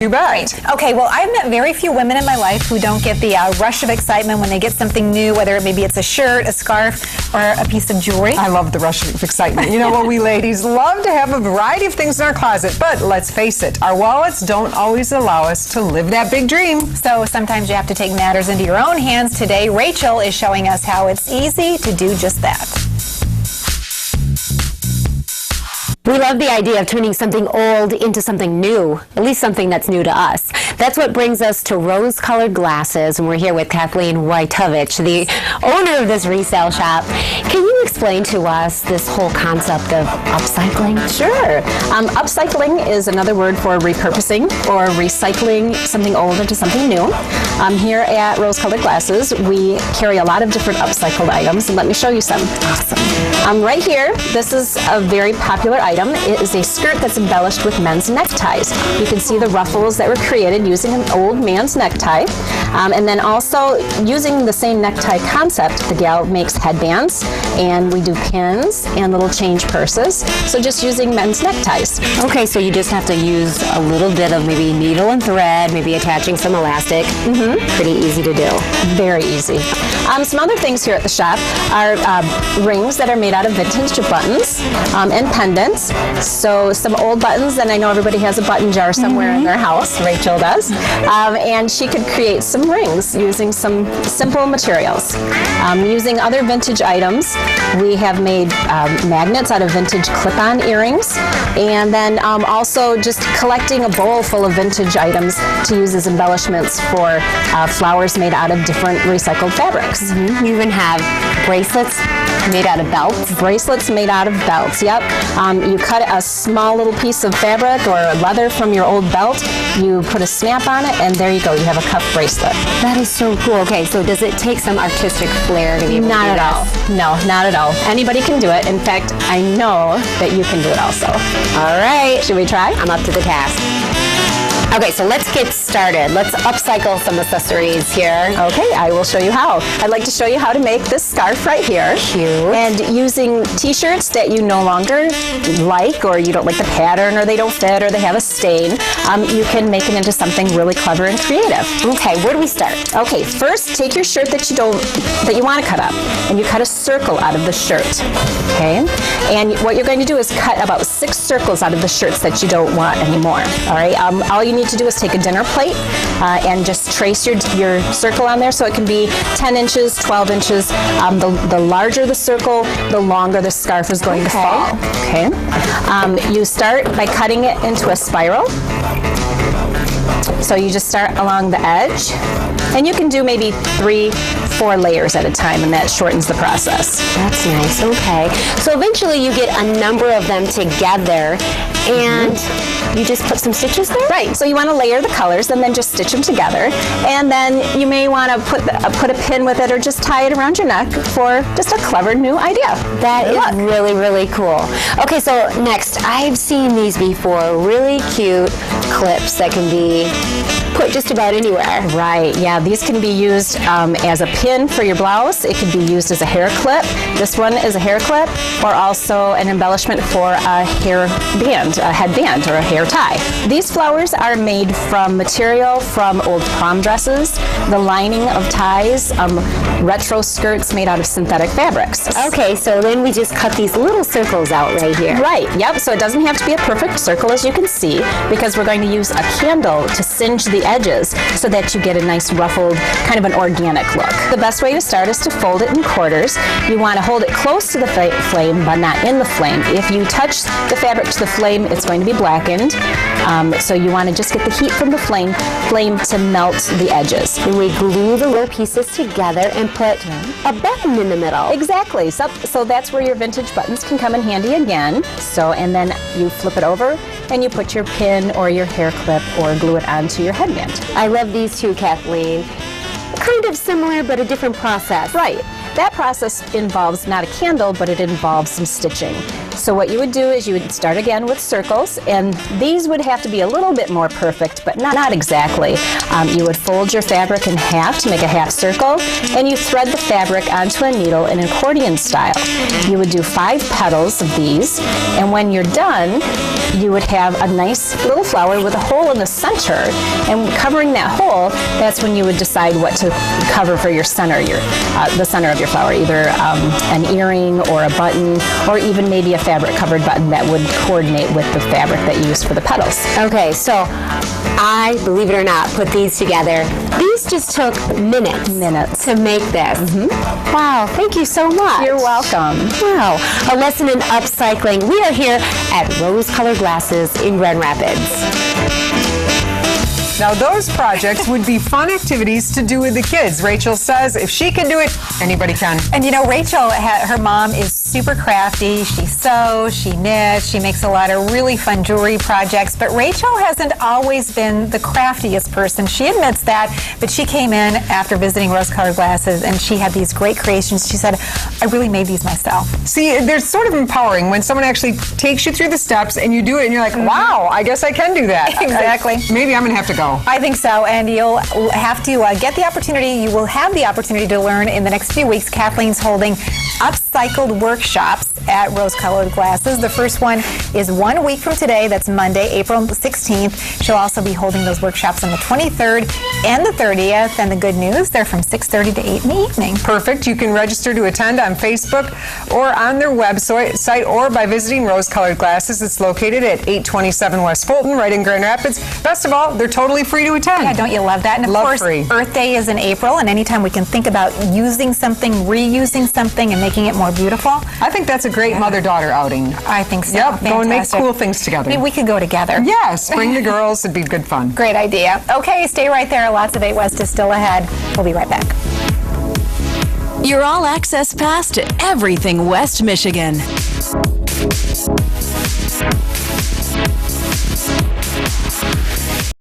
You bet. Great. Okay, well, I've met very few women in my life who don't get the rush of excitement when they get something new, whether maybe it's a shirt, a scarf, or a piece of jewelry. I love the rush of excitement. You know what, we ladies love to have a variety of things in our closet, but let's face it, our wallets don't always allow us to live that big dream. So sometimes you have to take matters into your own hands. Today, Rachel is showing us how it's easy to do just that. We love the idea of turning something old into something new, at least something that's new to us. That's what brings us to rose-colored glasses, and we're here with Kathleen Wojtowicz, the owner of this resale shop. Can you explain to us this whole concept of upcycling? Sure. Upcycling is another word for repurposing or recycling something old into something new. Here at Rose Colored Glasses, we carry a lot of different upcycled items, and let me show you some. Awesome. Right here, this is a very popular item. It is a skirt that's embellished with men's neckties. You can see the ruffles that were created using an old man's necktie. And then also using the same necktie concept, the gal makes headbands, and we do pins and little change purses. So just using men's neckties. Okay, so you just have to use a little bit of maybe needle and thread, maybe attaching some elastic. Pretty easy to do. Very easy. Some other things here at the shop are rings that are made out of vintage buttons and pendants. So some old buttons, and I know everybody has a button jar somewhere in their house. Rachel does. And she could create some rings using some simple materials. Using other vintage items, we have made magnets out of vintage clip-on earrings, and then also just collecting a bowl full of vintage items to use as embellishments for flowers made out of different recycled fabrics. You even have bracelets made out of belts. Bracelets made out of belts, yep. You cut a small little piece of fabric or leather from your old belt, you put a snap on it, and there you go, you have a cuff bracelet. That is so cool. Okay, so does it take some artistic flair to be able to do Not at all. No, not at all. Anybody can do it. In fact, I know that you can do it also. All right. Should we try? I'm up to the task. Okay, so let's get started. Let's upcycle some accessories here. Okay, I will show you how. I'd like to show you how to make this scarf right here. Cute. And using t-shirts that you no longer like, or you don't like the pattern, or they don't fit, or they have a stain, you can make it into something really clever and creative. Okay, where do we start? Okay, first take your shirt that you want to cut up, and you cut a circle out of the shirt. Okay? And what you're going to do is cut about 6 circles out of the shirts that you don't want anymore. All right? All you need to do is take a dinner plate and just trace your circle on there, so it can be 10 inches, 12 inches. The larger the circle, the longer the scarf is going to fall. Okay. You start by cutting it into a spiral. So you just start along the edge, and you can do maybe 3-4 layers at a time, and that shortens the process. That's nice. Okay. So eventually you get a number of them together, and you just put some stitches there? Right. So you want to layer the colors and then just stitch them together. And then you may want to put a pin with it, or just tie it around your neck for just a clever new idea. That is really, really cool. Okay, so next, I've seen these before. Really cute clips that can be put just about anywhere. Right, yeah, these can be used as a pin for your blouse. It can be used as a hair clip. This one is a hair clip, or also an embellishment for a hair band, a headband, or a hair tie. These flowers are made from material from old prom dresses, the lining of ties, retro skirts made out of synthetic fabrics. Okay, so then we just cut these little circles out right here. Right, yep, so it doesn't have to be a perfect circle, as you can see, because we're going to use a candle to singe the edges so that you get a nice ruffled, kind of an organic look. The best way to start is to fold it in quarters. You want to hold it close to the flame, but not in the flame. If you touch the fabric to the flame, it's going to be blackened. So you want to just get the heat from the flame to melt the edges. And we glue the little pieces together and put a button in the middle. Exactly. So that's where your vintage buttons can come in handy again. And then you flip it over, and you put your pin or your hair clip or glue it onto your headband. I love these too, Kathleen. Kind of similar, but a different process. Right. That process involves not a candle, but it involves some stitching. So what you would do is you would start again with circles, and these would have to be a little bit more perfect, but not exactly. You would fold your fabric in half to make a half circle, and you thread the fabric onto a needle in accordion style. You would do 5 petals of these, and when you're done, you would have a nice little flower with a hole in the center, and covering that hole, that's when you would decide what to cover for your center, the center of your flower, either an earring or a button, or even maybe a fabric covered button that would coordinate with the fabric that you used for the petals. Okay, so I, believe it or not, put these together. These just took minutes to make this. Wow, thank you so much. You're welcome. Wow, a lesson in upcycling. We are here at Rose-Colored Glasses in Grand Rapids. Now, those projects would be fun activities to do with the kids. Rachael says if she can do it, anybody can. And you know, Rachael, her mom is super crafty. She sews, she knits, she makes a lot of really fun jewelry projects. But Rachael hasn't always been the craftiest person. She admits that, but she came in after visiting Rose-Colored Glasses, and she had these great creations. She said, I really made these myself. See, they're sort of empowering when someone actually takes you through the steps and you do it, and you're like, wow, I guess I can do that. Exactly. Maybe I'm going to have to go. I think so, and you'll have to get the opportunity. You will have the opportunity to learn in the next few weeks. Kathleen's holding upcycled workshops at Rose-Colored Glasses. The first one is 1 week from today. That's Monday, April 16th. She'll also be holding those workshops on the 23rd and the 30th. And the good news, they're from 6:30 to 8 in the evening. Perfect. You can register to attend on Facebook or on their website or by visiting Rose-Colored Glasses. It's located at 827 West Fulton, right in Grand Rapids. Best of all, they're totally free to attend. Yeah, don't you love that? And of course, free. Earth Day is in April, and anytime we can think about using something, reusing something, and making it more beautiful. I think that's a great mother-daughter outing. I think so. Yep, go and make Fantastic. cool things together. Maybe we could go together. Yes, bring the girls. It'd be good fun. Great idea. Okay, stay right there. Lots of 8 West is still ahead. We'll be right back. Your all-access pass to everything West Michigan.